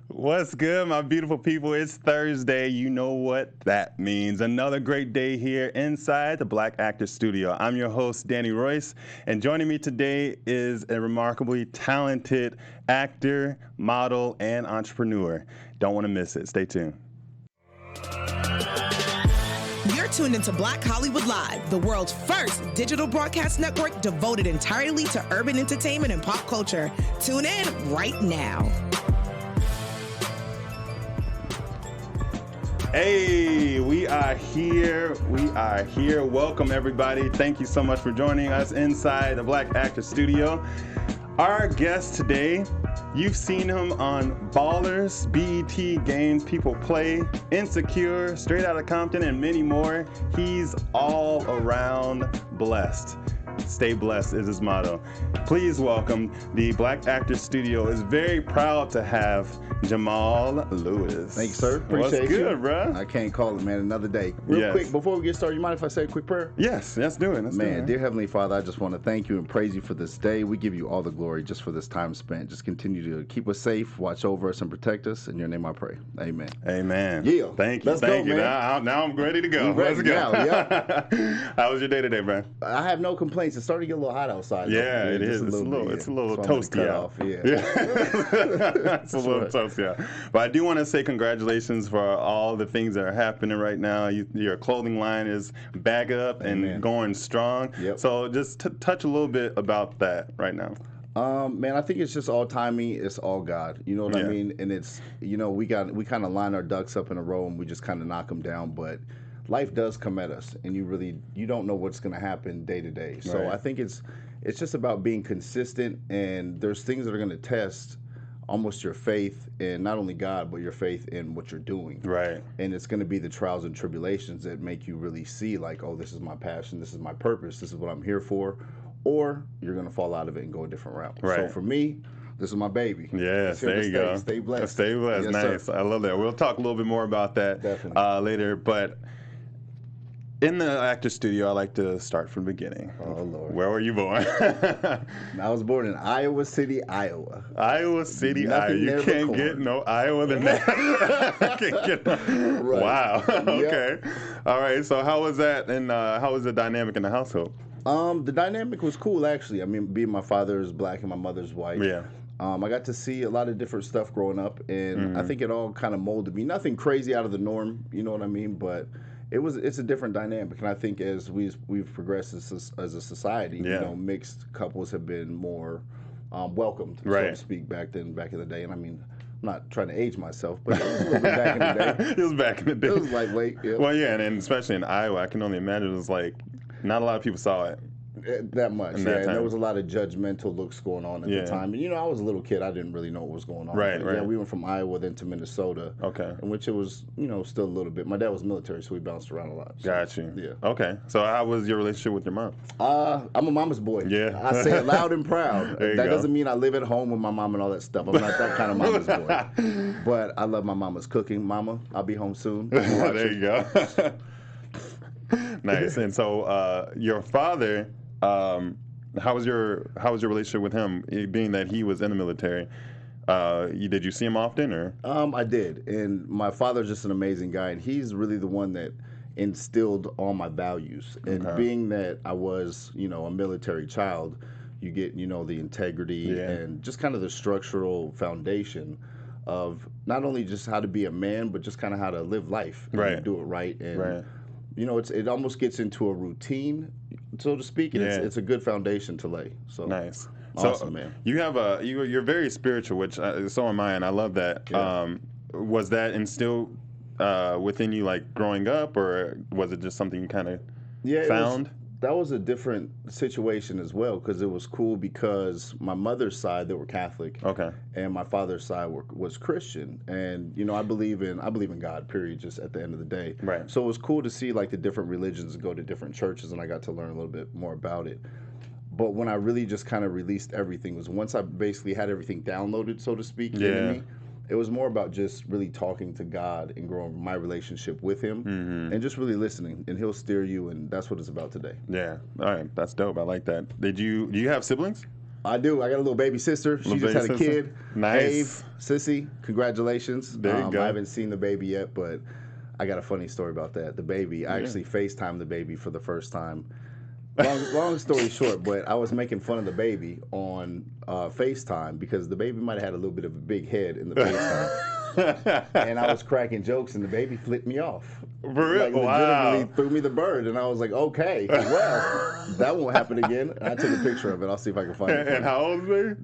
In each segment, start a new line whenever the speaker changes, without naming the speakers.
What's good, my beautiful people? It's Thursday. You know what that means. Another great day here inside the Black Actor Studio. I'm your host, Danny Royce, and joining me today is a remarkably talented actor, model, and entrepreneur. Don't want to miss it. Stay tuned.
You're tuned into Black Hollywood Live, the world's first digital broadcast network devoted entirely to urban entertainment and pop culture. Tune in right now.
Hey, we are here. We are here. Welcome, everybody. Thank you so much for joining us inside the Black Actor Studio. Our guest today, you've seen him on Ballers, BET Games, People Play, Insecure, Straight Outta Compton, and many more. He's all around blessed. Stay blessed is his motto. Please welcome, the Black Actor Studio is very proud to have Jamaal Lewis.
Thank you, sir. Appreciate
What's good, bro?
I can't call it, man. Another day. Real quick, before we get started, you mind if I say a quick prayer?
Yes, let's do it.
Man, dear Heavenly Father, I just want to thank you and praise you for this day. We give you all the glory just for this time spent. Just continue to keep us safe, watch over us, and protect us. In your name I pray. Amen.
Amen.
Yeah.
Thank you.
Let's
Thank
go,
you.
man.
Now I'm ready to go.
Let's
go.
Now, yeah.
How was your day today, man?
I have no complaints. It's starting to get a little hot outside.
Yeah, it is. It's a little toasty out.
Yeah.
It's a little toasty out. But I do want to say congratulations for all the things that are happening right now. Your clothing line is back up and going strong.
Yep.
So just touch a little bit about that right now.
Man, I think it's just all timing. It's all God. You know what I mean? And it's, we kind of line our ducks up in a row and we just kind of knock them down. But life does come at us, and you don't know what's going to happen day to day. So
Right.
I think it's just about being consistent, and there's things that are going to test almost your faith in not only God, but your faith in what you're doing.
Right.
And it's going to be the trials and tribulations that make you really see, like, oh, this is my passion, this is my purpose, this is what I'm here for, or you're going to fall out of it and go a different route.
Right.
So for me, this is my baby.
Yes, there you go.
Stay blessed.
Stay blessed.
Yes,
nice.
sir.
I love that. We'll talk a little bit more about that later. But in the actor studio, I like to start from the beginning.
Oh, Lord.
Where were you born?
I was born in Iowa City, Iowa.
Iowa City,
Nothing
Iowa. You
there but
can't
corn.
get no Iowa than that. Can't get
Right.
Wow.
Yep.
Okay. All right. So how was that, and how was the dynamic in the household?
The dynamic was cool, actually. I mean, being my father is black and my mother's white.
Yeah.
I got to see a lot of different stuff growing up, and I think it all kind of molded me. Nothing crazy out of the norm, you know what I mean? But it's a different dynamic, and I think as we've progressed as a society, mixed couples have been more welcomed, so to speak, back in the day. And I mean, I'm not trying to age myself, but it was a little bit back in the day.
It was back in the day.
It was lightweight. Yeah.
Well, yeah, and especially in Iowa, I can only imagine it was like not a lot of people saw it.
That much,
And
yeah.
that
And
time.
there was a lot of judgmental looks going on at the time. And, I was a little kid. I didn't really know what was going on.
Right,
But,
right.
Yeah, we went from Iowa then to Minnesota.
Okay.
In which it was, still a little bit. My dad was military, so we bounced around a lot. So,
Got you.
Yeah.
Okay. So how was your relationship with your mom?
I'm a mama's boy.
Yeah.
I say it loud and proud.
There you
That
go.
doesn't mean I live at home with my mom and all that stuff. I'm not that kind of mama's boy. But I love my mama's cooking. Mama, I'll be home soon.
There you go. Nice. And so your father, how was your relationship with him, being that he was in the military? Did you see him often, or?
I did, and my father's just an amazing guy, and he's really the one that instilled all my values. And being that I was, a military child, you get, the integrity and just kind of the structural foundation of not only just how to be a man, but just kind of how to live life and do it right. And it almost gets into a routine, so to speak, and it's a good foundation to lay. So
nice.
Awesome,
so
man.
You have you're very spiritual, which so am I, and I love that.
Yeah.
Was that instilled within you, like growing up, or was it just something you kind of found?
That was a different situation as well, because it was cool because my mother's side, they were Catholic, and my father's side was Christian, and I believe in God, period, just at the end of the day.
Right.
So it was cool to see like the different religions and go to different churches, and I got to learn a little bit more about it. But when I really just kind of released everything was once I basically had everything downloaded, so to speak, into me. It was more about just really talking to God and growing my relationship with Him, and just really listening. And He'll steer you, and that's what it's about today.
Yeah. All right. That's dope. I like that. Do you have siblings?
I do. I got a little baby sister. She just had a kid.
Nice.
Ave, Sissy, congratulations.
There you go.
I haven't seen the baby yet, but I got a funny story about that. The baby, I actually FaceTimed the baby for the first time. Long story short, but I was making fun of the baby on FaceTime because the baby might have had a little bit of a big head in the FaceTime. And I was cracking jokes, and the baby flipped me off.
For real?
Like, legitimately threw me the bird, and I was like, okay, well, that won't happen again. And I took a picture of it. I'll see if I can find it.
And how old is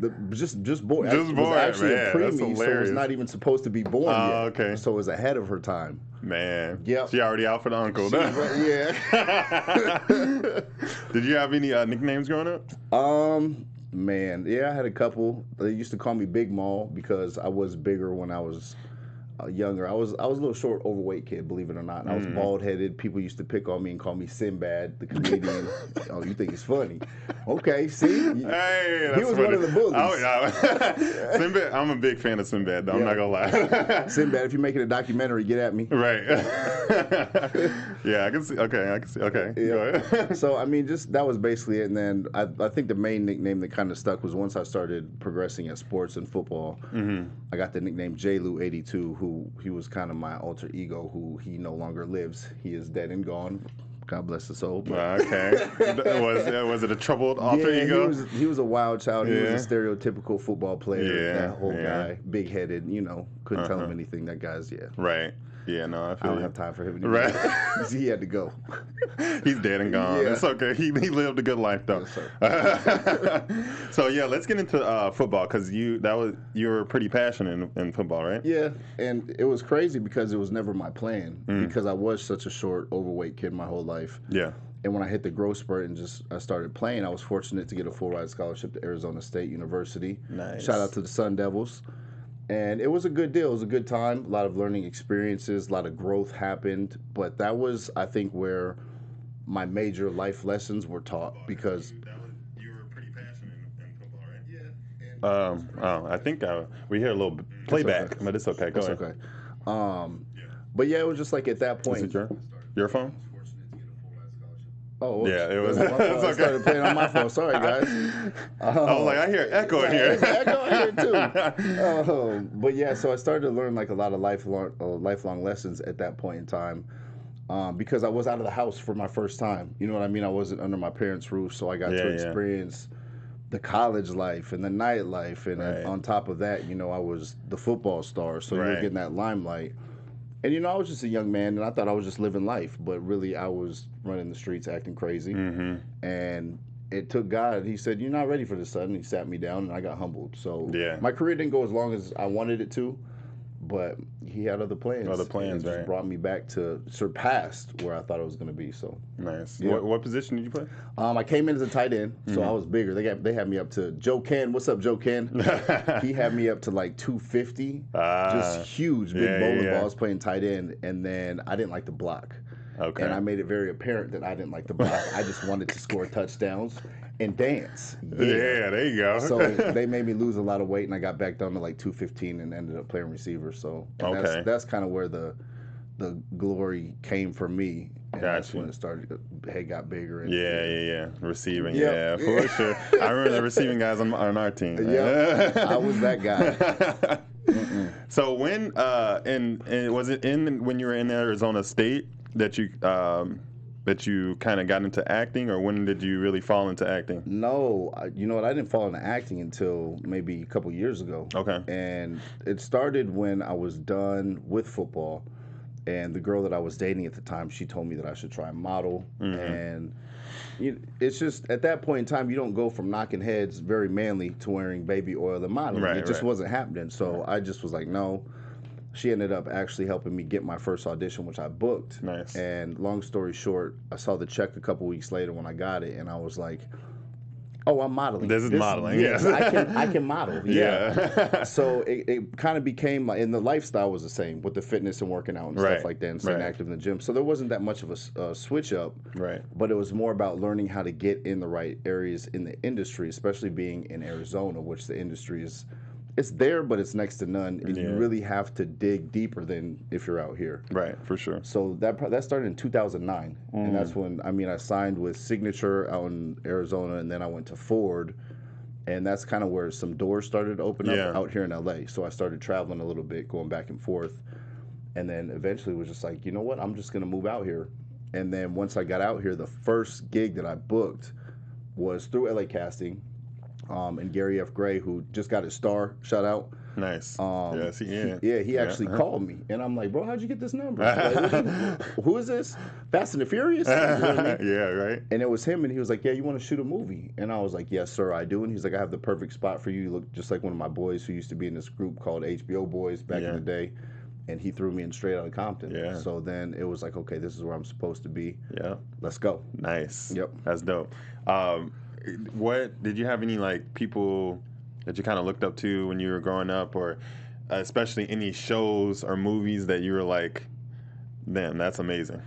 he?
Just born.
Just born,
actually
man.
a preemie, so it was not even supposed to be born yet.
Okay.
So it was ahead of her time.
Man.
Yep.
She already out for the uncle.
Yeah.
Did you have any nicknames growing up?
Man, yeah, I had a couple. They used to call me Big Maul because I was bigger when I was younger. I was a little short, overweight kid, believe it or not. I was bald-headed. People used to pick on me and call me Sinbad, the comedian. Oh, you think he's funny? Okay, see?
Hey, that's
he was
funny.
one of the bullies.
Oh, yeah. Sinbad, I'm a big fan of Sinbad, though. I'm not going to lie.
Sinbad, if you're making a documentary, get at me.
Right. Yeah, I can see. Okay, I can see. Okay.
Yeah.
Go ahead.
So, I mean, just that was basically it. And then I think the main nickname that kind of stuck was once I started progressing at sports and football, I got the nickname J-Lou82, who he was kind of my alter ego, who he no longer lives. He is dead and gone. God bless his soul.
Okay. Was it a troubled alter ego?
He was a wild child. He was a stereotypical football player.
Yeah,
that whole guy, big-headed, couldn't tell him anything. That guy's,
Right. Yeah, no, I feel
I don't have time for him anymore.
Right.
He had to go.
He's dead and gone.
Yeah.
It's okay. He lived a good life, though.
Yes, sir.
So, yeah, let's get into football because you were pretty passionate in football, right?
Yeah, and it was crazy because it was never my plan because I was such a short, overweight kid my whole life.
Yeah.
And when I hit the growth spurt and I started playing, I was fortunate to get a full-ride scholarship to Arizona State University.
Nice.
Shout out to the Sun Devils. And it was a good deal. It was a good time. A lot of learning experiences, a lot of growth happened. But that was, I think, where my major life lessons were taught because
You were pretty passionate in football, right? Yeah. I think we hear a little playback, but it's okay. Go ahead.
Okay. But yeah, it was just like at that point.
Is it your phone?
Oh,
yeah, it was.
My fault.
It's
I started playing on my phone. Sorry, guys.
I was like, I hear echo in here.
There's an echo in here too. But yeah, so I started to learn like a lot of lifelong lessons at that point in time, because I was out of the house for my first time. You know what I mean? I wasn't under my parents' roof, so I got to experience the college life and the nightlife, and then on top of that, I was the football star, so you were getting that limelight. And, I was just a young man, and I thought I was just living life. But really, I was running the streets acting crazy. And it took God. He said, you're not ready for this, son. He sat me down, and I got humbled. So my career didn't go as long as I wanted it to. But he had other plans. And it just brought me back to surpassed where I thought it was going to be. So
nice.
Yeah.
What position did you play?
I came in as a tight end, so I was bigger. They had me up to Joe Ken. What's up, Joe Ken? He had me up to like 250, just huge, big bowling balls playing tight end. And then I didn't like to block. Okay. And I made it very apparent that I didn't like to block. I just wanted to score touchdowns and dance.
Yeah, there you go.
So they made me lose a lot of weight, and I got back down to like 215 and ended up playing receiver. So that's kind of where the glory came for me. And that's when it got bigger. And
Receiving, for sure. I remember the receiving guys on our team.
Yeah, I was that guy.
So when was it when you were in Arizona State that you kind of got into acting, or when did you really fall into acting?
No, you know what? I didn't fall into acting until maybe a couple years ago. Okay. And it started when I was done with football, and the girl that I was dating at the time, she told me that I should try and model. And it's just, at that point in time, you don't go from knocking heads very manly to wearing baby oil and modeling. It just wasn't happening. So I just was like, no. She ended up actually helping me get my first audition, which I booked. Nice. And long story short, I saw the check a couple weeks later when I got it, and I was like, oh, I'm modeling.
This is modeling.
Yes, I can model. Yeah. So it kind of became, and the lifestyle was the same with the fitness and working out and stuff like that, and staying active in the gym. So there wasn't that much of a switch up. Right. But it was more about learning how to get in the right areas in the industry, especially being in Arizona, which the industry is. It's there, but it's next to none, and you really have to dig deeper than if you're out here. Right, for sure. So that started in 2009, and that's when I signed with Signature out in Arizona, and then I went to Ford, And that's kind of where some doors started to open up out here in LA. So I started traveling a little bit, going back and forth. And then eventually was just like, you know what, I'm just going to move out here. And then once I got out here, the first gig that I booked was through LA Casting. And Gary F. Gray, who just got his star, shout out.
Nice.
Yes, he actually called me. And I'm like, bro, how'd you get this number? Like, who is this? Fast and the Furious? You know what I mean?
Yeah, right.
And it was him, and he was like, yeah, you want to shoot a movie? And I was like, yes, sir, I do. And he's like, I have the perfect spot for you. You look just like one of my boys who used to be in this group called HBO Boys back in the day. And he threw me in straight out of Compton. Yeah. So then it was like, okay, this is where I'm supposed to be. Yeah. Let's go.
Nice.
Yep.
That's dope. What did you have any like people that you kind of looked up to when you were growing up, or especially any shows or movies that you were like, damn, that's amazing?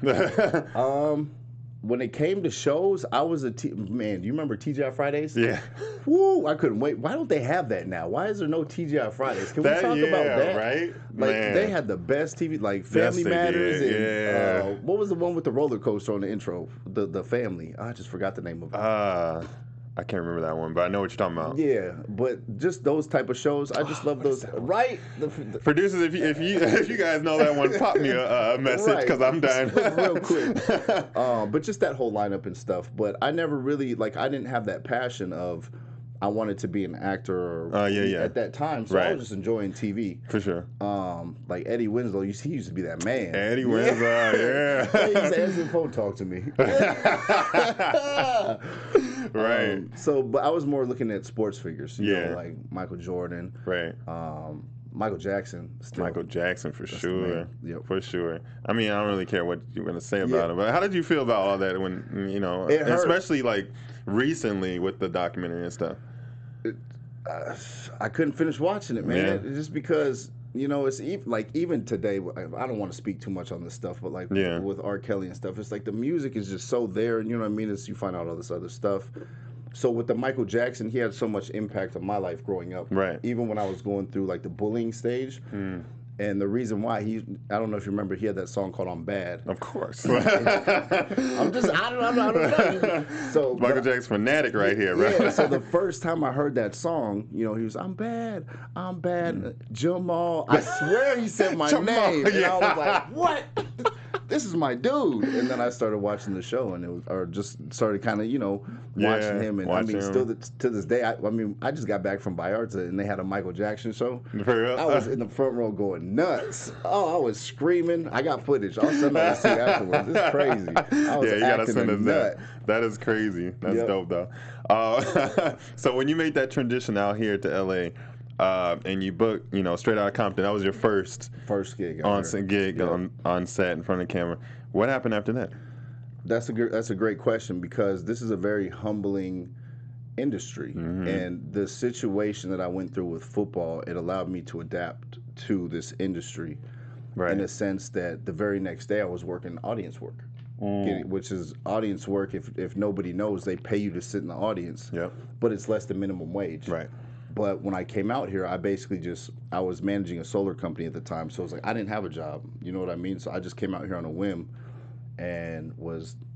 When it came to shows, I was man. Do you remember TGI Fridays?
Yeah.
Woo! I couldn't wait. Why don't they have that now? Why is there no TGI Fridays? Can we talk about that?
Right?
Like
Man.
They had the best TV, like Family Matters, and what was the one with the roller coaster on the intro? The Family. I just forgot the name of it.
I can't remember that one, but I know what you're talking about.
Yeah, but just those type of shows, I just love those. Right? The
Producers, if you guys know that one, pop me a message because I'm dying.
Real quick. But just that whole lineup and stuff. But I never really I didn't have that passion of I wanted to be an actor at that time, so I was just enjoying TV.
For sure.
Like Eddie Winslow, he used to be that man.
Eddie Winslow, yeah.
He used to answer the phone, talk to me.
Right.
But I was more looking at sports figures, you know, like Michael Jordan.
Right.
Michael Jackson. Still.
Michael Jackson, for sure.
Yep.
For sure. I mean, I don't really care what you're going to say about it, but how did you feel about all that when, you know, especially like recently with the documentary and stuff?
I couldn't finish watching it, man. Just because, you know, it's even today, I don't want to speak too much on this stuff, but like with R. Kelly and stuff, it's like the music is just so there, and you know what I mean? As you find out all this other stuff. So with the Michael Jackson, he had so much impact on my life growing up. Right. Even when I was going through like the bullying stage. And the reason why I don't know if you remember, he had that song called "I'm Bad."
Of course.
I don't know. So
Michael Jackson fanatic right here, right?
Yeah. So the first time I heard that song, you know, he was, "I'm bad, Jamaal." I swear he said my name, and I was like, "What? This is my dude." And then I started watching the show, and just started kind of, you know, watching him. And I mean, still to this day, I mean, I just got back from Vallarta, and they had a Michael Jackson show. I was in the front row going nuts. Oh, I was screaming. I got footage. I'll send that to you afterwards. It's crazy. I was
you gotta send us
that.
That is crazy. That's dope, though. So when you made that transition out here to LA, and you booked, you know, Straight Outta Compton, that was your first gig on set in front of the camera. What happened after that?
That's a great question, because this is a very humbling industry, and the situation that I went through with football, it allowed me to adapt to this industry, in a sense that the very next day I was working audience work, which is audience work. If nobody knows, they pay you to sit in the audience, but it's less than minimum wage. Right. But when I came out here, I was managing a solar company at the time, so it was like I didn't have a job. You know what I mean? So I just came out here on a whim, and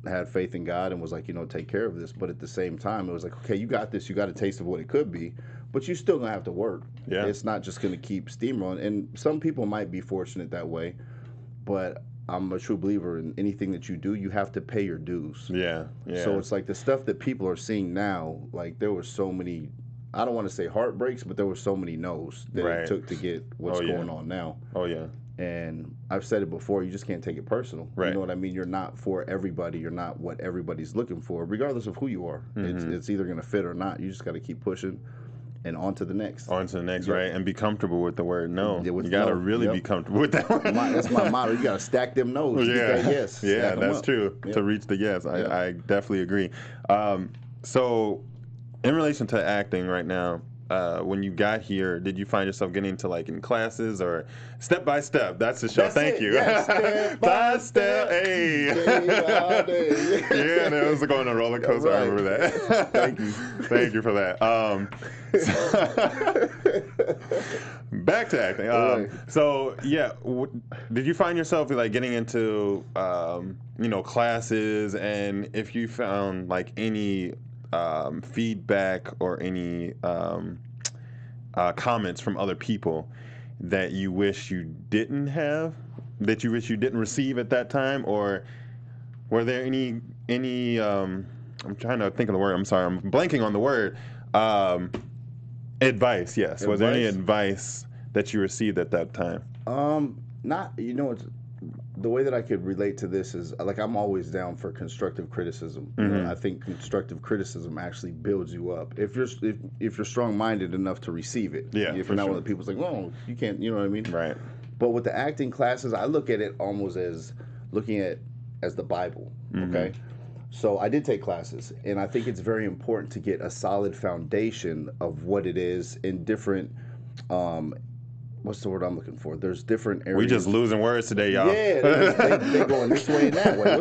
had faith in God, and was like, you know, take care of this. But at the same time, it was like, okay, you got this. You got a taste of what it could be, but you're still gonna have to work. Yeah. It's not just gonna keep steamrolling. And some people might be fortunate that way, but I'm a true believer in anything that you do, you have to pay your dues. Yeah. So it's like the stuff that people are seeing now. Like there were so many, I don't want to say heartbreaks, but there were so many no's that it took to get what's going on now. Oh yeah. And I've said it before, you just can't take it personal. Right. You know what I mean? You're not for everybody. You're not what everybody's looking for, regardless of who you are. It's either going to fit or not. You just got to keep pushing and on to the next. On to the next, right? And be comfortable with the word no. You got to really be comfortable with that word. That's my motto. You got to stack them no's. Yeah. That yes. Yeah, that's true. Yep. To reach the yes. I definitely agree. So in relation to acting right now, when you got here, did you find yourself getting into like in classes or step by step? That's the show. That's Thank you. Yeah, step by step. Hey. Yeah, and it was going on a roller coaster. Right. I remember that. Thank you. Thank you for that. Back to acting. So yeah, did you find yourself like getting into classes, and if you found like any
feedback or any comments from other people that you wish you didn't have, that you wish you didn't receive at that time, or were there any I'm trying to think of the word. I'm sorry, I'm blanking on the word. Advice, yes. Was there any advice that you received at that time?
Not, it's the way that I could relate to this is like I'm always down for constructive criticism. I think constructive criticism actually builds you up if you're strong-minded enough to receive it.
Yeah,
if you're not one of the people who's like, well, you can't, you know what I mean?
Right.
But with the acting classes, I look at it almost as looking at as the Bible. Okay. So I did take classes, and I think it's very important to get a solid foundation of what it is in different. What's the word I'm looking for? There's different areas.
We just losing words today, y'all.
Yeah, they going this way and that way.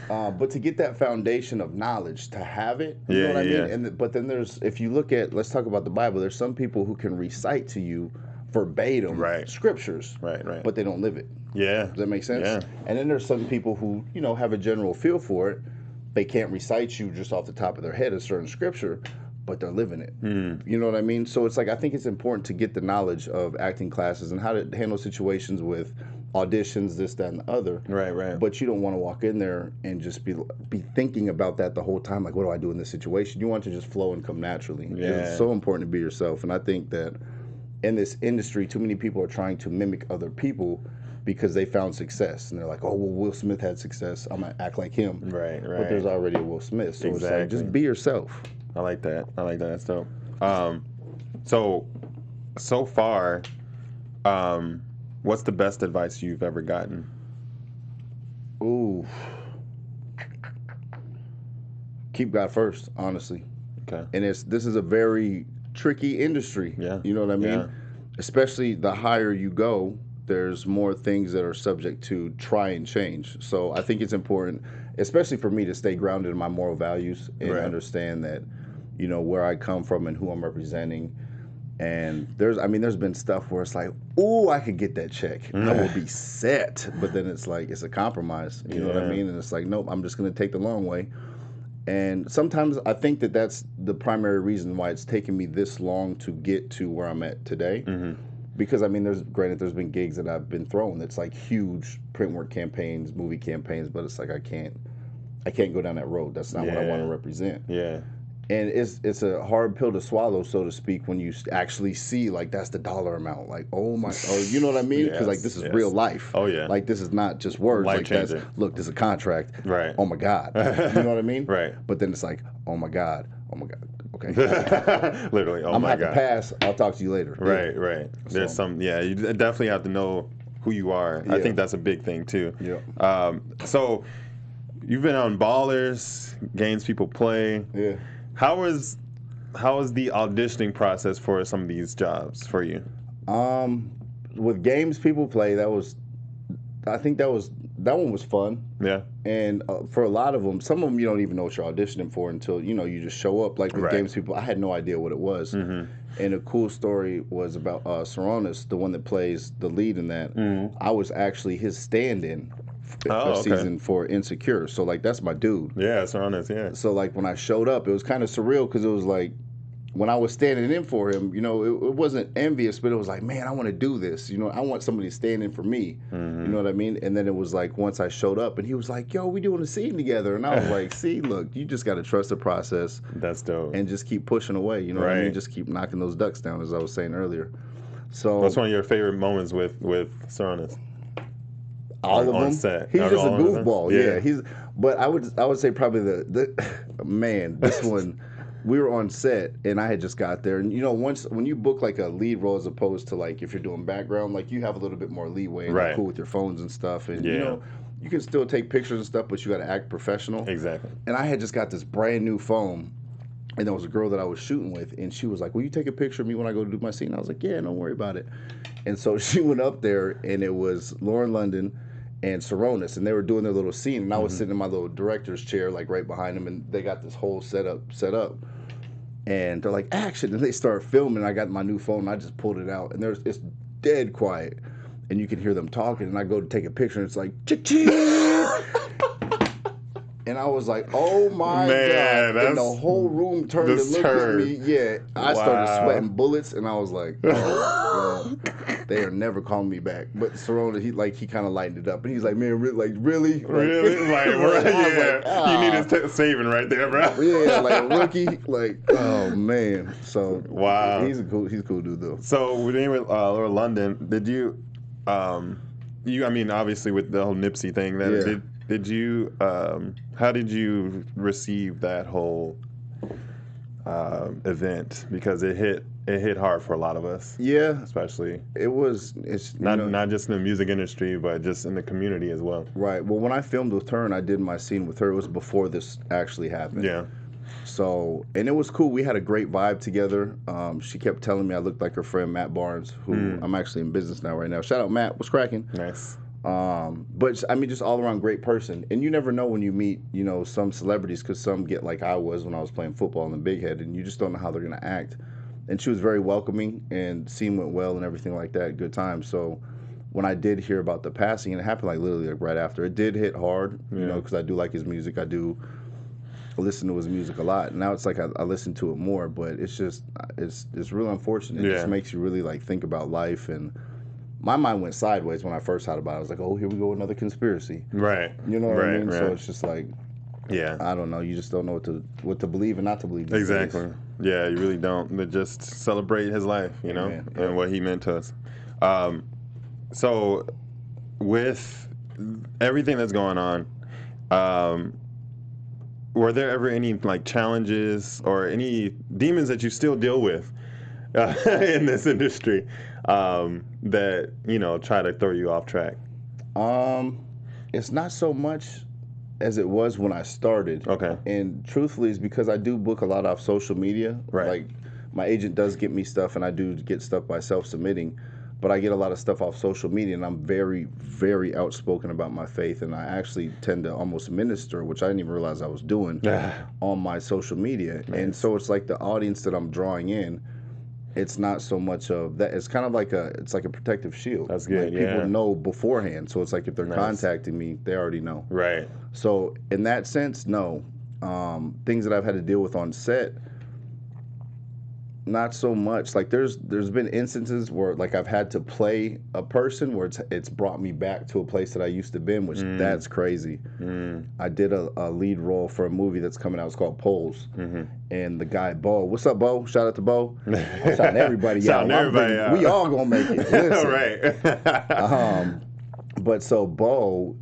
But to get that foundation of knowledge, to have it, you know what I mean? But then if you look at, let's talk about the Bible. There's some people who can recite to you verbatim scriptures,
right,
but they don't live it.
Yeah.
Does that make sense?
Yeah.
And then there's some people who, have a general feel for it. They can't recite you just off the top of their head a certain scripture, but they're living it. You know what I mean? So it's like, I think it's important to get the knowledge of acting classes and how to handle situations with auditions, this, that, and the other.
Right.
But you don't want to walk in there and just be thinking about that the whole time. Like, what do I do in this situation? You want to just flow and come naturally.
Yeah.
It's so important to be yourself. And I think that in this industry, too many people are trying to mimic other people because they found success. And they're like, oh, well, Will Smith had success. I'm going to act like him.
Right.
But there's already a Will Smith. So it's like, just be yourself.
I like that. That's dope. So far, what's the best advice you've ever gotten?
Ooh. Keep God first, honestly.
Okay.
And this is a very tricky industry.
Yeah.
You know what I mean?
Yeah.
Especially the higher you go, there's more things that are subject to try and change. So I think it's important, especially for me, to stay grounded in my moral values and understand that, where I come from and who I'm representing. And there's been stuff where it's like, ooh, I could get that check. I will be set. But then it's like, it's a compromise. You know what I mean? And it's like, nope, I'm just going to take the long way. And sometimes I think that that's the primary reason why it's taken me this long to get to where I'm at today. Because there's been gigs that I've been thrown that's like huge print work campaigns, movie campaigns, but it's like I can't go down that road. That's not what I want to represent.
Yeah.
And it's a hard pill to swallow, so to speak, when you actually see like that's the dollar amount. Like, oh my, you know what I mean? Because like this is real life.
Oh yeah.
Like this is not just words.
Life
like
changing.
Look, this is a contract.
Right.
Oh my God. You know what I mean?
Right.
But then it's like, oh my God. Okay.
Literally. Oh
I'm
my
gonna have
God.
to pass. I'll talk to you later.
Right. There's you definitely have to know who you are. I think that's a big thing too.
Yeah.
So you've been on Ballers, Games People Play.
Yeah.
How is the auditioning process for some of these jobs for you?
With Games People Play, that one was fun.
Yeah.
And for a lot of them, some of them you don't even know what you're auditioning for until you just show up. Like with Games People, I had no idea what it was. And a cool story was about Saronis, the one that plays the lead in that. I was actually his stand-in season for Insecure. So like that's my dude.
Yeah, Saronis. Yeah.
So like when I showed up, it was kind of surreal because it was like, when I was standing in for him, it wasn't envious, but it was like, man, I want to do this. I want somebody to stand in for me. You know what I mean? And then it was like, once I showed up, and he was like, yo, we doing a scene together. And I was like, see, look, you just got to trust the process.
That's dope.
And just keep pushing away. You know what I mean? Just keep knocking those ducks down, as I was saying earlier. So
what's one of your favorite moments with Saronis?
All of them.
On set.
He's just a goofball. Yeah. But I would say probably the man, this one. We were on set, and I had just got there. And, when you book, like, a lead role as opposed to, like, if you're doing background, like, you have a little bit more leeway. And you're cool with your phones and stuff. And, you can still take pictures and stuff, but you got to act professional.
Exactly.
And I had just got this brand new phone, and there was a girl that I was shooting with, and she was like, will you take a picture of me when I go to do my scene? I was like, yeah, don't worry about it. And so she went up there, and it was Lauren London and Saronis, and they were doing their little scene, and I was sitting in my little director's chair, like right behind them, and they got this whole setup set up, and they're like, action, and they start filming. I got my new phone, and I just pulled it out, and it's dead quiet, and you can hear them talking, and I go to take a picture, and it's like, cha-ching! And I was like, oh my
Man,
God. And the whole room turned and looked at me. Yeah. I started sweating bullets and I was like, oh, God. They are never calling me back. But Cerrone, he kind of lightened it up. And he's like, man, really?
Really? You needed saving right there, bro.
Yeah, like a rookie. Like, oh, man. So,
wow.
He's a cool dude, though.
So, when you were in London, did you, obviously with the whole Nipsey thing, did you, how did you receive that whole event? Because it hit hard for a lot of us.
Yeah.
Especially.
It's
not just in the music industry, but just in the community as well.
Right. Well, when I filmed with her and I did my scene with her, it was before this actually happened.
Yeah.
So, and it was cool. We had a great vibe together. She kept telling me I looked like her friend Matt Barnes, who I'm actually in business now right now. Shout out Matt. What's cracking?
Nice.
But I mean, just all around great person. And you never know when you meet, some celebrities, because some get like I was when I was playing football in the Big Head, and you just don't know how they're going to act. And she was very welcoming, and scene went well and everything like that. Good time. So when I did hear about the passing, and it happened like literally like right after, it did hit hard, because I do like his music. I do listen to his music a lot. Now it's like I listen to it more, but it's just, it's real unfortunate. It just makes you really like think about life, and my mind went sideways when I first heard about it. I was like, oh, here we go, another conspiracy.
Right.
You know what I mean?
Right.
So it's just like, I don't know. You just don't know what to believe and not to believe.
Exactly. Yeah, you really don't. But just celebrate his life, and what he meant to us. So with everything that's going on, were there ever any like challenges or any demons that you still deal with in this industry that try to throw you off track?
It's not so much as it was when I started.
Okay.
And truthfully, it's because I do book a lot off social media.
Right.
Like my agent does get me stuff, and I do get stuff by self-submitting. But I get a lot of stuff off social media, and I'm very, very outspoken about my faith, and I actually tend to almost minister, which I didn't even realize I was doing, on my social media. Nice. And so it's like the audience that I'm drawing in, it's not so much of that. It's kind of like it's like a protective shield.
That's good.
Like people know beforehand, so it's like if they're contacting me, they already know.
Right.
So in that sense, no. Things that I've had to deal with on set, not so much. Like there's been instances where like I've had to play a person where it's brought me back to a place that I used to been, which that's crazy. I did a lead role for a movie that's coming out. It's called Poles, and the guy Bo. What's up, Bo? Shout out to Bo. Shout out to everybody. We all gonna make it.
Right.
But so Bo,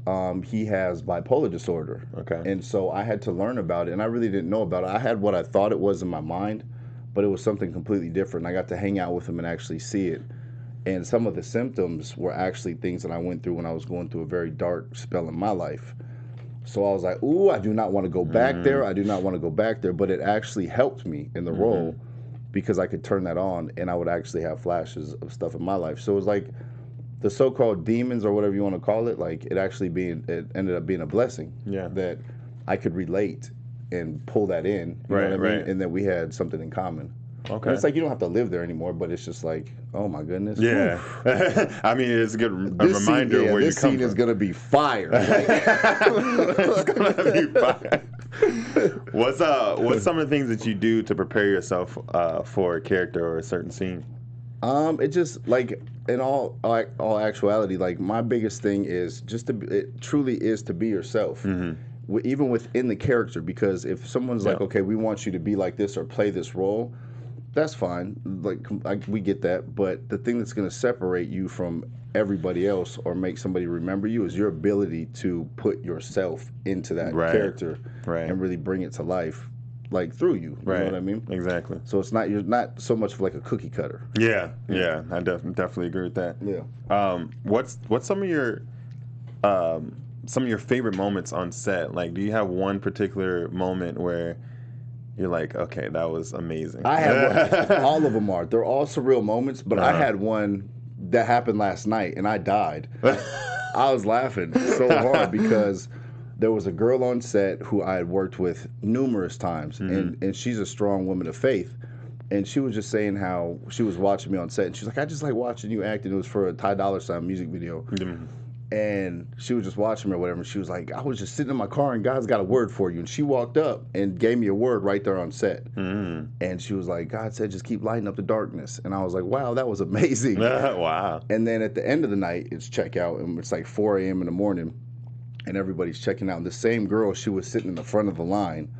he has bipolar disorder.
Okay.
And so I had to learn about it, and I really didn't know about it. I had what I thought it was in my mind, but it was something completely different. I got to hang out with him and actually see it. And some of the symptoms were actually things that I went through when I was going through a very dark spell in my life. So I was like, ooh, I do not want to go back there. I do not want to go back there. But it actually helped me in the role because I could turn that on and I would actually have flashes of stuff in my life. So it was like the so-called demons or whatever you want to call it, like it ended up being a blessing that I could relate and pull that in, you know what I mean? And then we had something in common. Okay. And it's like you don't have to live there anymore, but it's just like, oh my goodness.
Yeah. I mean, it's a good reminder where you come from. This scene is
going to be fire.
It's going to be fire. What's some of the things that you do to prepare yourself for a character or a certain scene?
It just like in all actuality, like my biggest thing is it truly is to be yourself. Even within the character, because if someone's like, okay, we want you to be like this or play this role, that's fine. Like we get that. But the thing that's going to separate you from everybody else or make somebody remember you is your ability to put yourself into that character and really bring it to life, like through you. You know what I mean?
Exactly.
So you're not so much of like a cookie cutter.
Yeah. I definitely agree with that.
Yeah.
What's some of your favorite moments on set? Like, do you have one particular moment where you're like, okay, that was amazing?
I have one. All of them are. They're all surreal moments, but I had one that happened last night, and I died. I was laughing so hard because there was a girl on set who I had worked with numerous times, and she's a strong woman of faith. And she was just saying how she was watching me on set, and she's like, I just like watching you act, and it was for a Ty Dolla $ign music video. And she was just watching me or whatever. And she was like, I was just sitting in my car and God's got a word for you. And she walked up and gave me a word right there on set. And she was like, God said, just keep lighting up the darkness. And I was like, wow, that was amazing.
Wow.
And then at the end of the night, it's checkout. And it's like 4 a.m. in the morning. And everybody's checking out. And the same girl, she was sitting in the front of the line.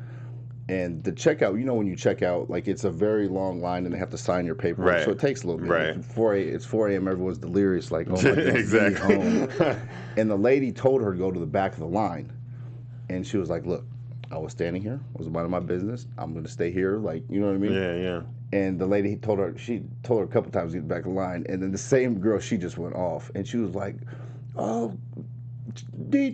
And the checkout, you know, when you check out, like it's a very long line and they have to sign your paperwork.
Right.
So it takes a little bit.
Right.
It's 4 a.m. Everyone's delirious, like, oh my God,
exactly.
home. And the lady told her to go to the back of the line. And she was like, look, I was standing here. I was minding my business. I'm going to stay here. Like, you know what I mean?
Yeah, yeah.
And the lady told her a couple times to get back of the line. And then the same girl, she just went off. And she was like, oh, God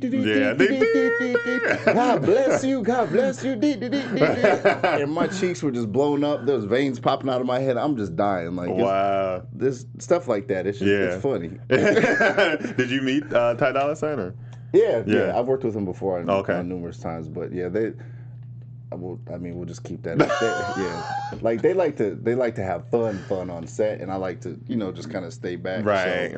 bless you, God bless you. And my cheeks were just blown up. There was veins popping out of my head. I'm just dying. Like,
wow,
this stuff like that. It's just, it's funny.
Did you meet Ty Dolla $ign? Or?
Yeah. I've worked with him before
on
numerous times, but yeah, we'll just keep that up there. Like they like to have fun on set, and I like to, just kind of stay back.
Right.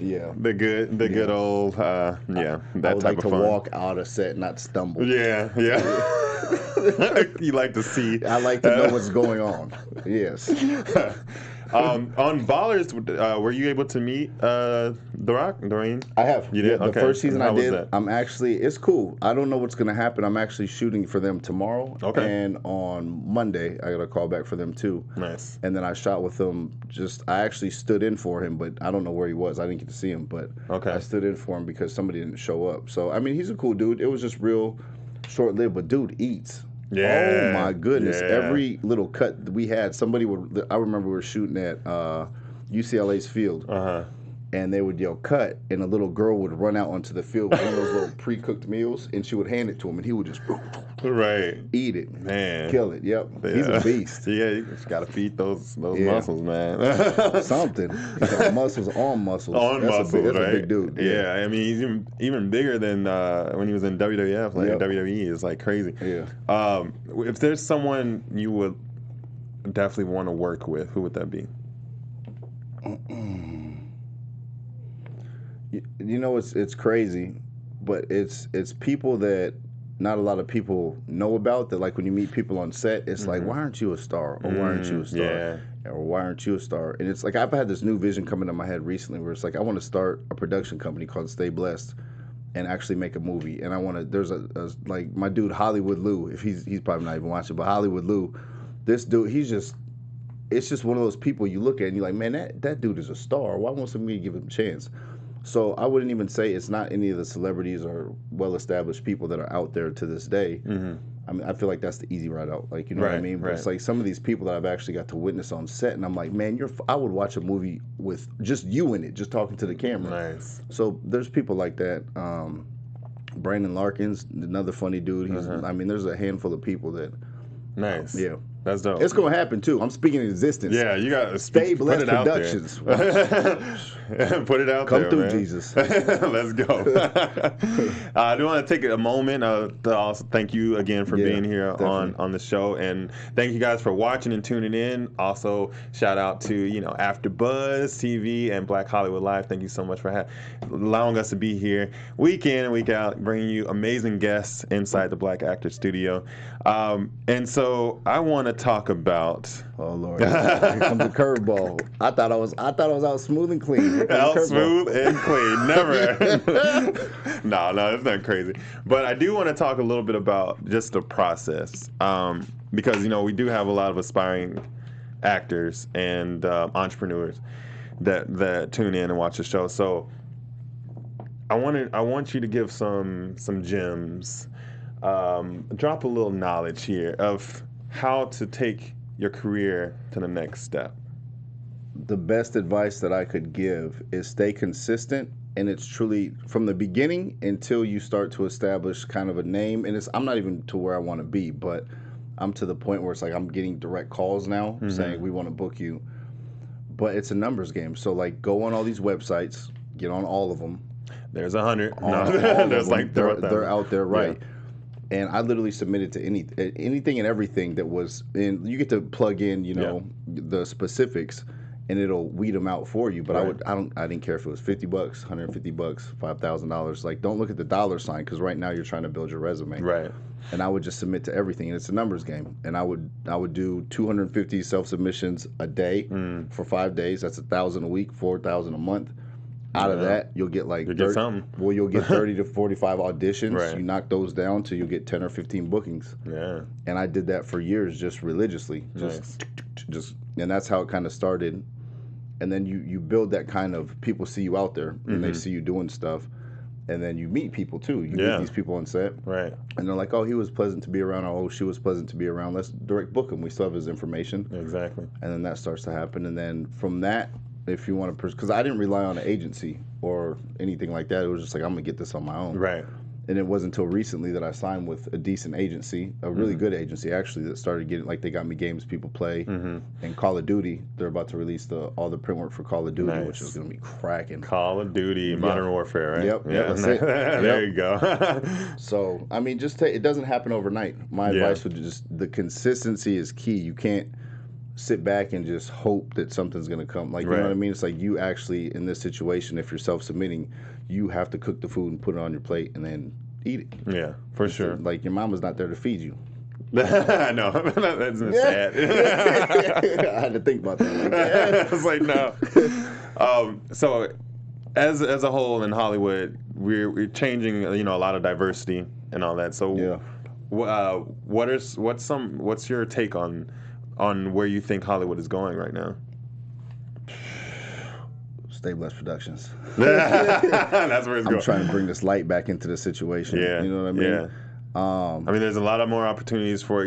Yeah.
The good old that
I would
type
like
of
to
fun.
walk out of set, not stumble.
Yeah. You like to see.
I like to know what's going on. Yes.
On Ballers, were you able to meet The Rock, Dwayne?
I have.
You did?
Yeah, the
Okay.
first season
How
I
was
did.
that?
It's cool. I don't know what's going to happen. I'm actually shooting for them tomorrow.
Okay.
And on Monday, I got a call back for them too.
Nice.
And then I shot with them. I actually stood in for him, but I don't know where he was. I didn't get to see him, but I stood in for him because somebody didn't show up. So, I mean, he's a cool dude. It was just real short-lived, but dude eats.
Yeah.
Oh my goodness!
Yeah.
Every little cut that we had, I remember we were shooting at UCLA's field, and they would yell "cut," and a little girl would run out onto the field with one of those little pre-cooked meals, and she would hand it to him, and he would just eat it,
man,
kill it. Yep, he's a beast.
Yeah, you just gotta feed those muscles, man.
Something. Muscles on muscles. That's
right?
a big dude.
Yeah, I mean, he's even bigger than when he was in WWF. Like WWE is like crazy.
Yeah.
If there's someone you would definitely want to work with, who would that be?
It's crazy, but it's people that not a lot of people know about. That like when you meet people on set, it's like, why aren't you a star? Or why aren't you a star?
Yeah.
Or why aren't you a star? And it's like I've had this new vision coming in my head recently where it's like I want to start a production company called Stay Blessed and actually make a movie. And I want to. There's a like my dude Hollywood Lou. If he's probably not even watching, but Hollywood Lou, this dude, it's just one of those people you look at and you're like, man, that dude is a star. Why won't somebody give him a chance? So I wouldn't even say it's not any of the celebrities or well-established people that are out there to this day. I mean, I feel like that's the easy route out. Like, you know what I mean? But it's like some of these people that I've actually got to witness on set, and I'm like, man, I would watch a movie with just you in it, just talking to the camera.
Nice.
So there's people like that. Brandon Larkins, another funny dude. I mean, there's a handful of people that.
Nice.
Yeah.
That's dope.
It's going to happen, too. I'm speaking in existence.
Yeah, you got to
Stay Blessed Productions.
Put it out
Come
there,
through,
man.
Jesus.
Let's go. I do want to take a moment to also thank you again for being here on the show, and thank you guys for watching and tuning in. Also, shout out to AfterBuzz TV and Black Hollywood Live. Thank you so much for allowing us to be here week in and week out, bringing you amazing guests inside the Black Actor Studio. And so I want to talk about.
Oh Lord! Here comes a curveball. I thought I was out smooth and clean.
Out smooth and clean. Never. No, it's not crazy. But I do want to talk a little bit about just the process, because we do have a lot of aspiring actors and entrepreneurs that tune in and watch the show. So I want you to give some gems. Drop a little knowledge here of how to take your career to the next step.
The best advice that I could give is stay consistent, and it's truly from the beginning until you start to establish kind of a name. And I'm not even to where I want to be, but I'm to the point where it's like I'm getting direct calls now saying we want to book you. But it's a numbers game. So like go on all these websites, get on all of them.
There's 100.
There's like they're out there, right? Yeah. And I literally submitted to anything and everything that was in. You get to plug in, the specifics, and it'll weed them out for you. But
Right.
I didn't care if it was $50, $150, $5,000. Like, don't look at the dollar sign, because right now you're trying to build your resume.
Right.
And I would just submit to everything, and it's a numbers game. And I would do 250 self submissions a day for 5 days. That's 1,000 a week, 4,000 a month. Out of that, you'll get like
You'll get something.
Well, you'll get 30 to 45 auditions.
Right.
You knock those down till you get 10 or 15 bookings.
Yeah.
And I did that for years, just religiously,
Nice.
and that's how it kind of started. And then you build that kind of, people see you out there and they see you doing stuff, and then you meet people too. You meet these people on set,
Right.
and they're like, "Oh, he was pleasant to be around," or "Oh, she was pleasant to be around. Let's direct book him. We still have his information."
Exactly.
And then that starts to happen, and then from that, if you want to, because I didn't rely on an agency or anything like that. It was just like, I'm gonna get this on my own.
Right.
And it wasn't until recently that I signed with a decent agency, a really good agency actually, that started getting, like, they got me games people play. And Call of Duty, they're about to release all the print work for Call of Duty, which is going to be cracking.
Call of Duty, Modern Warfare, right?
Yep,
Yeah.
that's it.
There you go.
So, I mean, just it doesn't happen overnight. My advice would just, the consistency is key. You can't sit back and just hope that something's going to come. Like, you know what I mean? It's like, you actually, in this situation, if you're self-submitting, you have to cook the food and put it on your plate and then eat it.
Yeah, for sure.
Like, your mama's not there to feed you.
I know. That's sad.
I had to think about that.
I was like, no. So, as a whole in Hollywood, we're changing, a lot of diversity and all that. So, what's your take on where you think Hollywood is going right now?
Stay Blessed Productions.
That's where it's going.
I'm trying to bring this light back into the situation.
Yeah.
You know what I mean?
Yeah. I mean, there's a lot of more opportunities for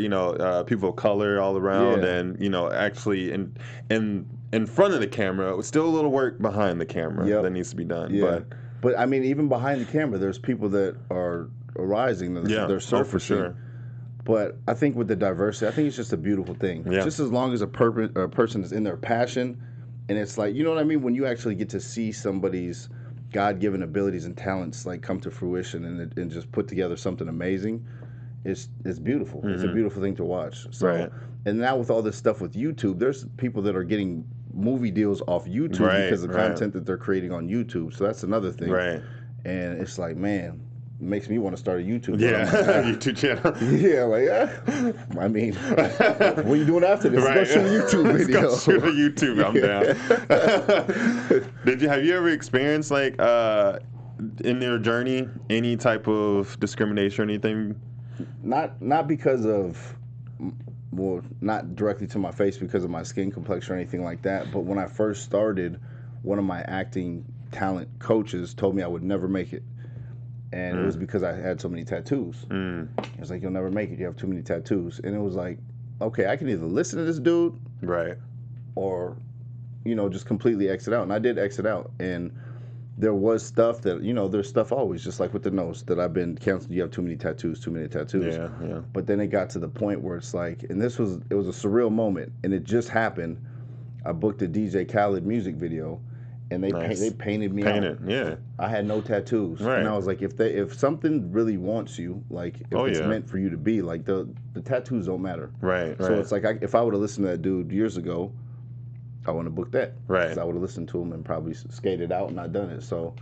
people of color all around, and actually in front of the camera. Still a little work behind the camera that needs to be done.
Yeah. But I mean, even behind the camera, there's people that are arising. They're surfacing.
For sure.
But I think with the diversity, I think it's just a beautiful thing.
Yeah.
Just as long as a person is in their passion, and it's like, you know what I mean, when you actually get to see somebody's God-given abilities and talents like come to fruition and just put together something amazing, it's beautiful. It's a beautiful thing to watch. So, and now with all this stuff with YouTube, there's people that are getting movie deals off YouTube because of the content that they're creating on YouTube. So that's another thing.
Right.
And it's like, man, it makes me want to start a YouTube.
Yeah, YouTube channel.
Yeah, like, I mean, what are you doing after this?
Right.
Go shoot a YouTube video.
Go shoot a YouTube. I'm down. Have you ever experienced, like, in your journey, any type of discrimination or anything?
Not because of, well, not directly to my face because of my skin complexion or anything like that. But when I first started, one of my acting talent coaches told me I would never make it. And it was because I had so many tattoos. It was like, you'll never make it. You have too many tattoos. And it was like, okay, I can either listen to this dude,
right,
or, just completely exit out. And I did exit out. And there was stuff that, there's stuff always, just like with the nose, that I've been counseling. You have too many tattoos, too many tattoos.
Yeah.
But then it got to the point where it's like, and it was a surreal moment, and it just happened. I booked a DJ Khaled music video. And they painted me out.
Yeah.
I had no tattoos, and I was like, if something really wants you, like if it's meant for you to be, like the tattoos don't matter.
Right.
So it's like if I would have listened to that dude years ago, I wouldn't have booked that.
Right.
Because I would have listened to him and probably skated out and not done it. So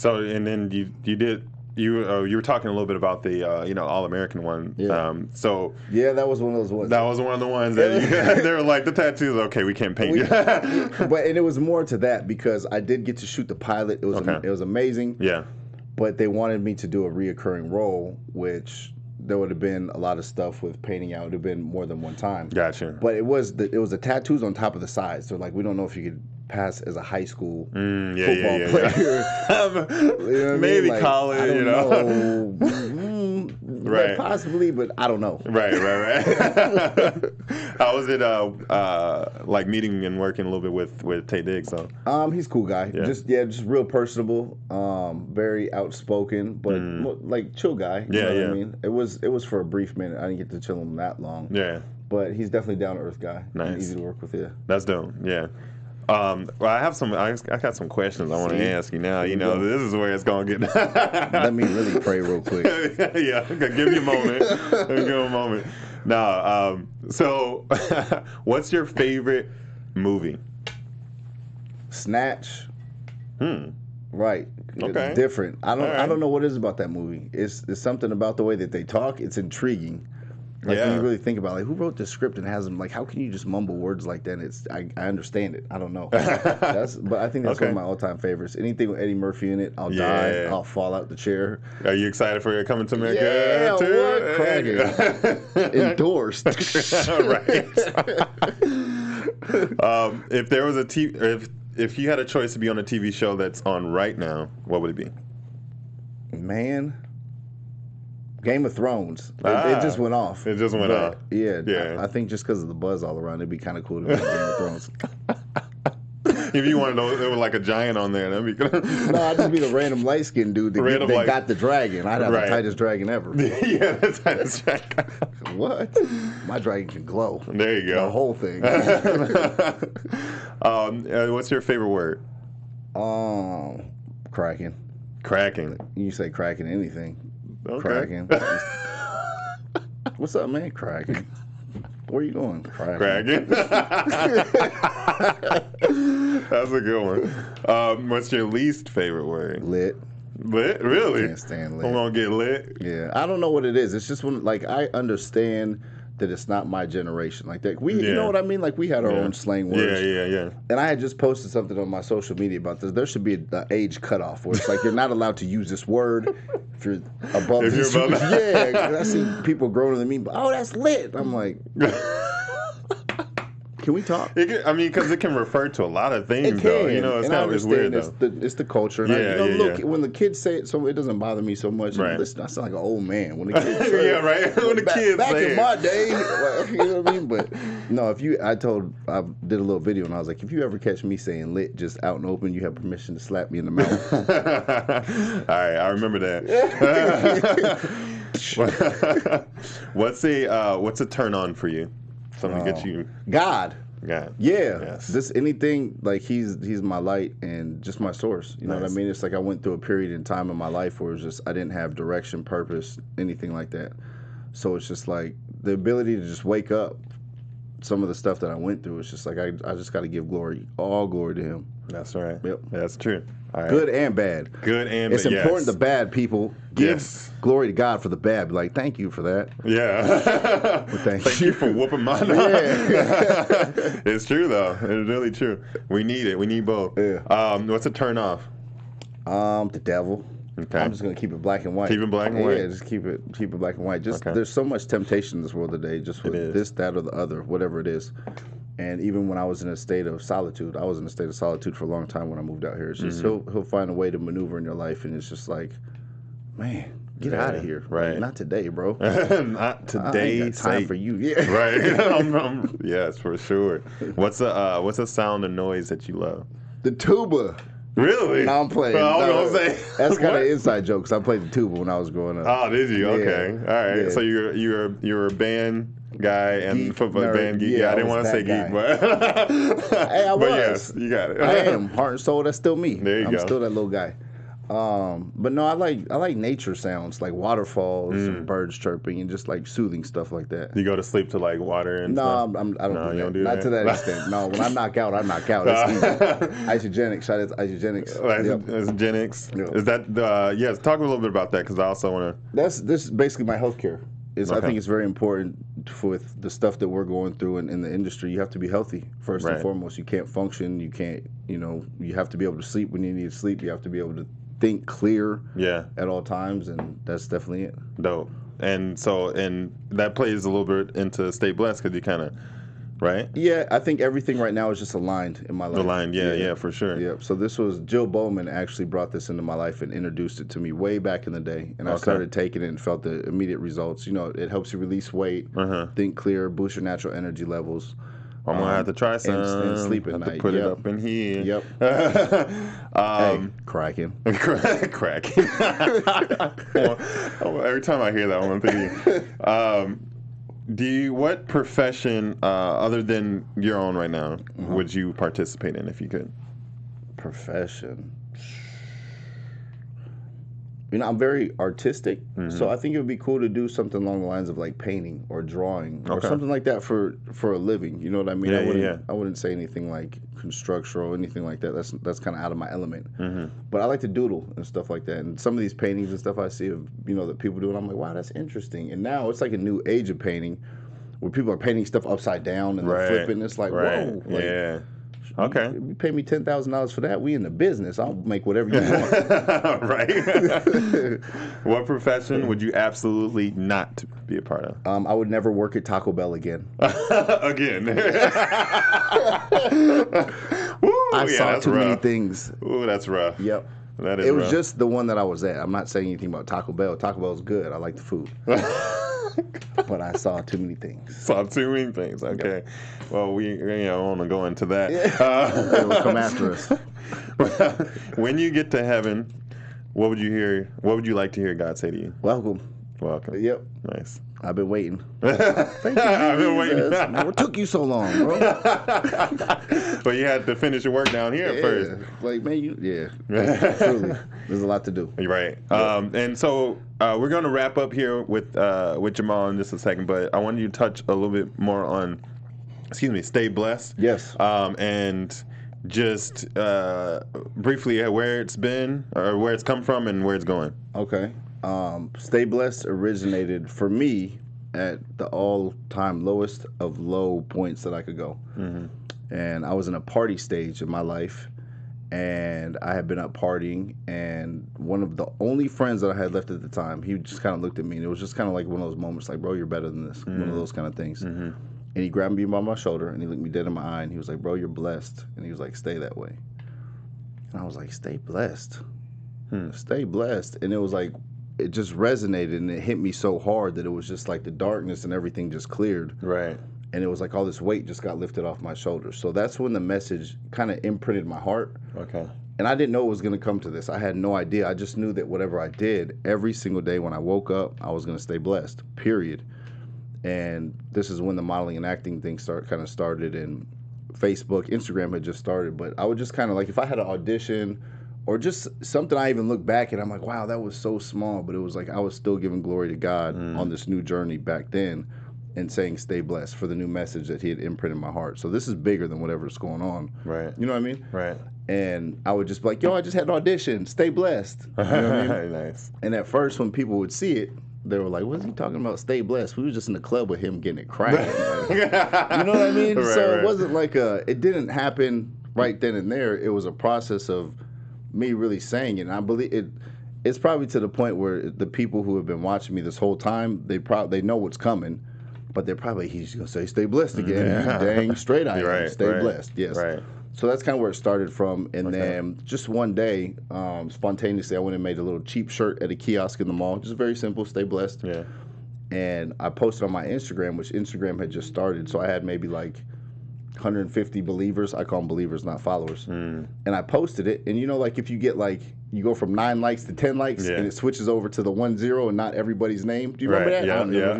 and then you did. You were talking a little bit about the All-American one.
Yeah.
Yeah,
that was one of those ones.
That was one of the ones that they were like, the tattoos. Okay, we can't paint you.
But it was more to that because I did get to shoot the pilot. It was amazing.
Yeah.
But they wanted me to do a reoccurring role, which there would have been a lot of stuff with painting out. It would have been more than one time.
Gotcha.
But it was the tattoos on top of the sides. So like, we don't know if you could pass as a high school football player.
Maybe
like,
college,
I don't know.
Right.
Possibly, but I don't know.
Right. How was it like meeting and working a little bit with Taye Diggs? So?
He's a cool guy.
Yeah.
Just real personable, very outspoken, but like chill guy. You know what I mean? It was for a brief minute. I didn't get to chill him that long.
Yeah.
But he's definitely down to earth guy.
Nice.
And easy to work with. Yeah.
That's dope. Yeah. Well, I got some questions I want to ask you now. This is where it's gonna get.
Let me really pray real quick.
Yeah, give you a moment. Now, so, what's your favorite movie?
Snatch. Right.
Okay.
It's different. I
right.
don't know what it is about that movie. It's something about the way that they talk. It's intriguing. Like when you really think about like who wrote the script and has them like how can you just mumble words like that? And I understand it. I don't know. But I think that's one of my all-time favorits. Anything with Eddie Murphy in it, I'll die. I'll fall out the chair.
Are you excited for Coming to America?
Yeah,
too?
What? Cracking. Endorsed.
Right. If there was if you had a choice to be on a TV show that's on right now, what would it be?
Man. Game of Thrones. It just went off.
It just went off.
Yeah. I think just because of the buzz all around, it'd be kind of cool to be on Game of Thrones.
If you wanted to, there was like a giant on there, that'd be good.
No, I'd just be the random light-skinned dude that got the dragon. I'd have the tightest dragon ever.
Yeah, the tightest dragon.
What? My dragon can glow.
There you go.
The whole thing.
What's your favorite word?
Cracking.
Cracking.
You say cracking anything.
Okay.
Cracking. What's up, man? Cracking. Where you going?
Cracking. That's a good one. What's your least favorite word?
Lit.
Lit? Really?
Can't stand lit.
I'm gonna get lit.
Yeah, I don't know what it is. It's just when, like, I understand that it's not my generation. Like that, you know what I mean? Like we had our own slang words.
Yeah.
And I had just posted something on my social media about this. There should be an age cutoff where it's like you're not allowed to use this word if you're above this. Yeah, I see people growing than me. Oh, that's lit. I'm like. Can we talk?
Because it can refer to a lot of things,
it can.
Though. You know, it's weird,
though. It's the culture. And look, when the kids say it, so it doesn't bother me so much.
Right.
Listen, I sound like an old man. When the kids say
yeah, right. When the kids
back
say
in my day, you know what I mean? But no, I did a little video and I was like, if you ever catch me saying lit just out and open, you have permission to slap me in the mouth.
All right, I remember that. What's a turn on for you? Something to get you.
God. Yeah.
Yes.
This anything like he's my light and just my source. You know what I mean? It's like I went through a period in time in my life where it was just I didn't have direction, purpose, anything like that. So it's just like the ability to just wake up. Some of the stuff that I went through, it's just like I just got to give all glory to him.
That's right.
Yep.
That's true. All right.
Good and bad. It's important the bad people give glory to God for the bad. Be like, thank you for that.
Yeah. Thank you for whooping my ass. It's true though. It's really true. We need it. We need both.
Yeah.
What's a turn off?
The devil.
Okay.
I'm just gonna keep it black and white.
Keep it black and white.
Yeah, just keep it black and white. Just there's so much temptation in this world today, just with this, that, or the other, whatever it is. And even when I was in a state of solitude, I was in a state of solitude for a long time when I moved out here. It's just he'll find a way to maneuver in your life, and it's just like, man, get out of here.
Right.
Not today, bro.
Not today.
I ain't got time for you. Yeah.
Right. Yes, for sure. What's a sound or noise that you love?
The tuba.
Really?
No, I'm playing. That's kind of inside jokes. I played the tuba when I was growing up.
Oh, did you? Okay.
Yeah.
All right.
Yeah.
So you're a band guy and
geek,
football
nerd.
band geek.
Yeah,
I didn't want to say
guy.
geek, but
hey, I was.
But yes, you got it.
I am heart and soul. That's still me.
There you go.
I'm still that little guy. But no, I like nature sounds like waterfalls, and birds chirping, and just like soothing stuff like that.
You go to sleep to like water and stuff?
I don't do that. Not to that extent. No, when I knock out, I knock out. It's easy. Isogenics. Shout out to Isogenics.
Isogenics.
Yep.
Is that yes? Talk a little bit about that because I also want to.
This is basically my healthcare. I think it's very important with the stuff that we're going through in the industry. You have to be healthy first and foremost. You can't function. You can't. You have to be able to sleep when you need to sleep. You have to be able to think clear at all times, and that's definitely it.
Dope. And that plays a little bit into Stay Blessed because you kind of, right?
Yeah, I think everything right now is just aligned in my life.
Aligned, yeah, for sure.
Yeah, so this was, Jill Bowman actually brought this into my life and introduced it to me way back in the day, and I started taking it and felt the immediate results. It helps you release weight, think clear, boost your natural energy levels.
I'm going to have to try some.
And sleep at night.
Put it up in here.
Yep. Cracking.
Cracking. Every time I hear that, I'm thinking, what profession, other than your own right now, would you participate in if you could?
Profession. You know, I'm very artistic, so I think it would be cool to do something along the lines of like painting or drawing or something like that for a living. You know what I mean? I wouldn't say anything like construction or anything like that. That's kind of out of my element. But I like to doodle and stuff like that. And some of these paintings and stuff I see of, you know, that people do, and I'm like, wow, that's interesting. And now it's like a new age of painting where people are painting stuff upside down and they're flipping. It's like, whoa. Like,
yeah. Okay.
You pay me $10,000 for that. We in the business. I'll make whatever you want.
Right. What profession would you absolutely not be a part of?
I would never work at Taco Bell again.
Again. Woo,
I saw too many things.
Ooh, that's rough.
Yep.
That is
it was
rough.
just the one that I was at. I'm not saying anything about Taco Bell. Taco Bell's good. I like the food. But I saw too many things.
Saw too many things. Okay. Yep. Well, we don't want to go into that.
They will come after us.
When you get to heaven, what would you like to hear God say to you?
Welcome. Yep.
Nice.
I've been waiting. Thank you, I've been waiting. What took you so long, bro?
Well, you had to finish your work down here first.
Like, man, truly, there's a lot to do.
Right. Yep. And so we're going to wrap up here with Jamaal in just a second, but I wanted you to touch a little bit more on, stay blessed.
Yes.
And just briefly where it's been, or where it's come from, and where it's going.
Okay. Stay Blessed originated for me at the all-time lowest of low points that I could go. And I was in a party stage in my life, and I had been up partying, and one of the only friends that I had left at the time, he just kind of looked at me, and it was just kind of like one of those moments like, bro, you're better than this, one of those kind of things. And he grabbed me by my shoulder, and he looked me dead in my eye, and he was like, bro, you're blessed. And he was like, stay that way. And I was like, stay blessed. Stay blessed. And it was like, it just resonated, and it hit me so hard that it was just like the darkness and everything just cleared.
Right.
And it was like all this weight just got lifted off my shoulders. So that's when the message kind of imprinted my heart.
Okay.
And I didn't know it was going to come to this. I had no idea. I just knew that whatever I did, every single day when I woke up, I was going to stay blessed, period. And this is when the modeling and acting thing started, and Facebook, Instagram had just started. But I would just kind of like, if I had an audition or just something, I even look back and I'm like, wow, that was so small. But it was like I was still giving glory to God on this new journey back then, and saying stay blessed for the new message that he had imprinted in my heart. So this is bigger than whatever's going on.
Right.
You know what I mean?
Right.
And I would just be like, yo, I just had an audition. Stay blessed. You know what I mean?
Nice.
And at first when people would see it, they were like, what's he talking about? Stay blessed. We were just in the club with him getting it cracking. Like, you know what I mean? So it wasn't like it didn't happen right then and there. It was a process of me really saying it. And I believe it's probably to the point where the people who have been watching me this whole time, they know what's coming, but they're probably, he's going to say, stay blessed again. Yeah. Dang straight I am. Stay blessed. Yes. Right. So that's kind of where it started from. And then just one day, spontaneously, I went and made a little cheap shirt at a kiosk in the mall. Just very simple, stay blessed. Yeah. And I posted on my Instagram, which Instagram had just started. So I had maybe like 150 believers. I call them believers, not followers. And I posted it. And you know, like if you get like, you go from 9 likes to 10 likes, and it switches over to the 10 and not everybody's name. Do you remember that?
Yeah,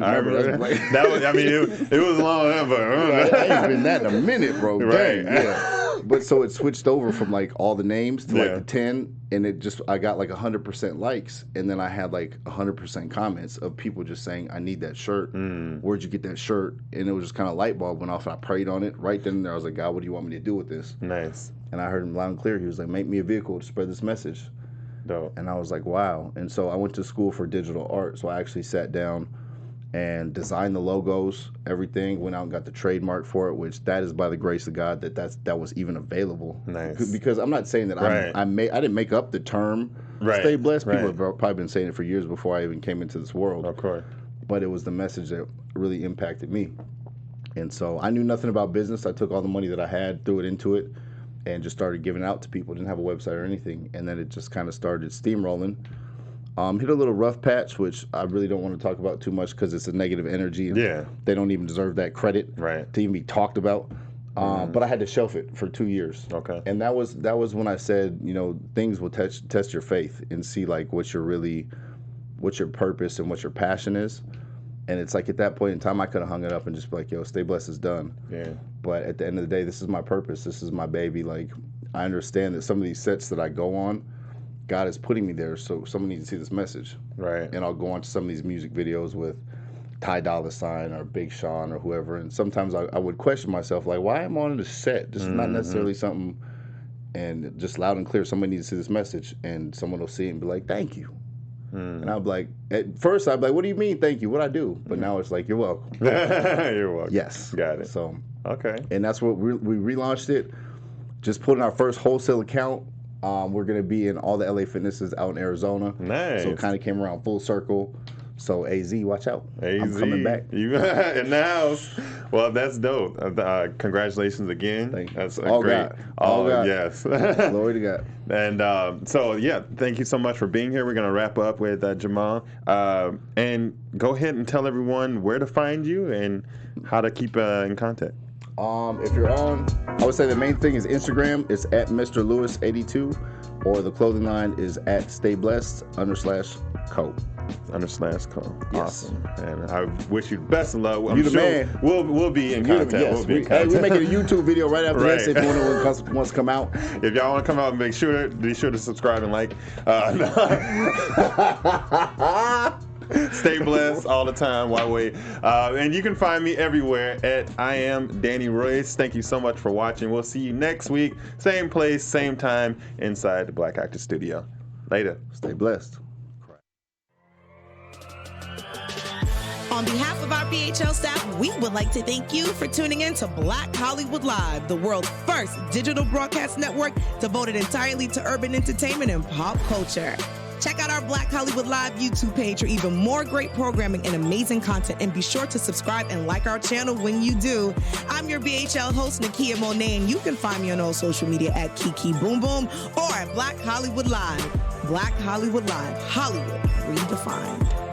I remember that. That was, I mean, it was long, but
I ain't been that in a minute, bro. Right. Dang, yeah. But so it switched over from like all the names to like the 10, and I got like 100% likes, and then I had like 100% comments of people just saying, I need that shirt. Where'd you get that shirt? And it was just kind of light bulb went off, and I prayed on it. Right then and there, I was like, God, what do you want me to do with this? Nice. And I heard him loud and clear. He was like, make me a vehicle to spread this message. Dope. And I was like, wow. And so I went to school for digital art. So I actually sat down and designed the logos, everything, went out and got the trademark for it, which that is by the grace of God that was even available. Nice. Because I'm not saying that I didn't make up the term stay blessed. People have probably been saying it for years before I even came into this world. Of course. But it was the message that really impacted me. And so I knew nothing about business. I took all the money that I had, threw it into it, and just started giving it out to people. Didn't have a website or anything. And then it just kind of started steamrolling. Hit a little rough patch, which I really don't want to talk about too much because it's a negative energy. And they don't even deserve that credit to even be talked about. But I had to shelf it for 2 years. Okay. And that was when I said, you know, things will test your faith and see like what your purpose and what your passion is. And it's like at that point in time, I could have hung it up and just be like, yo, stay blessed is done. Yeah. But at the end of the day, this is my purpose. This is my baby. Like, I understand that some of these sets that I go on God is putting me there, so someone needs to see this message.
Right.
And I'll go on to some of these music videos with Ty Dolla $ign or Big Sean or whoever, and sometimes I would question myself, like, why am I on this set? This is not necessarily something, and just loud and clear, somebody needs to see this message, and someone will see it and be like, thank you. And I'd be like, at first I'd be like, what do you mean thank you? What'd I do? But now it's like, you're welcome.
You're welcome.
Yes.
Got it.
So,
okay.
And that's what we relaunched it. Just put in our first wholesale account. We're going to be in all the LA Fitnesses out in Arizona.
Nice.
So it kind of came around full circle. So AZ, watch out.
AZ,
I'm coming back.
You in the house. Well, that's dope. Congratulations again.
Thank you.
That's
All
great.
God. All God.
Yes.
Glory to God.
And so, yeah, thank you so much for being here. We're going to wrap up with Jamaal. And go ahead and tell everyone where to find you and how to keep in contact.
If you're on, I would say the main thing is Instagram. It's at Mr. Lewis 82, or the clothing line is at stayblessed_co.
_co.
Yes.
Awesome. And I wish you the best of luck.
You the man.
We'll be in contact.
Yes.
We'll be in contact.
We're making a YouTube video right after
Right.
this if anyone wants to come out.
If y'all want to come out, be sure to subscribe and like. Stay blessed all the time. Why wait? And you can find me everywhere at I am Danny Royce. Thank you so much for watching. We'll see you next week. Same place, same time, inside the Black Actor Studio. Later.
Stay blessed.
On behalf of our BHL staff, we would like to thank you for tuning in to Black Hollywood Live, the world's first digital broadcast network devoted entirely to urban entertainment and pop culture. Check out our Black Hollywood Live YouTube page for even more great programming and amazing content, and be sure to subscribe and like our channel when you do. I'm your BHL host, Nakia Monet, and you can find me on all social media at Kiki Boom Boom or at Black Hollywood Live. Black Hollywood Live, Hollywood redefined.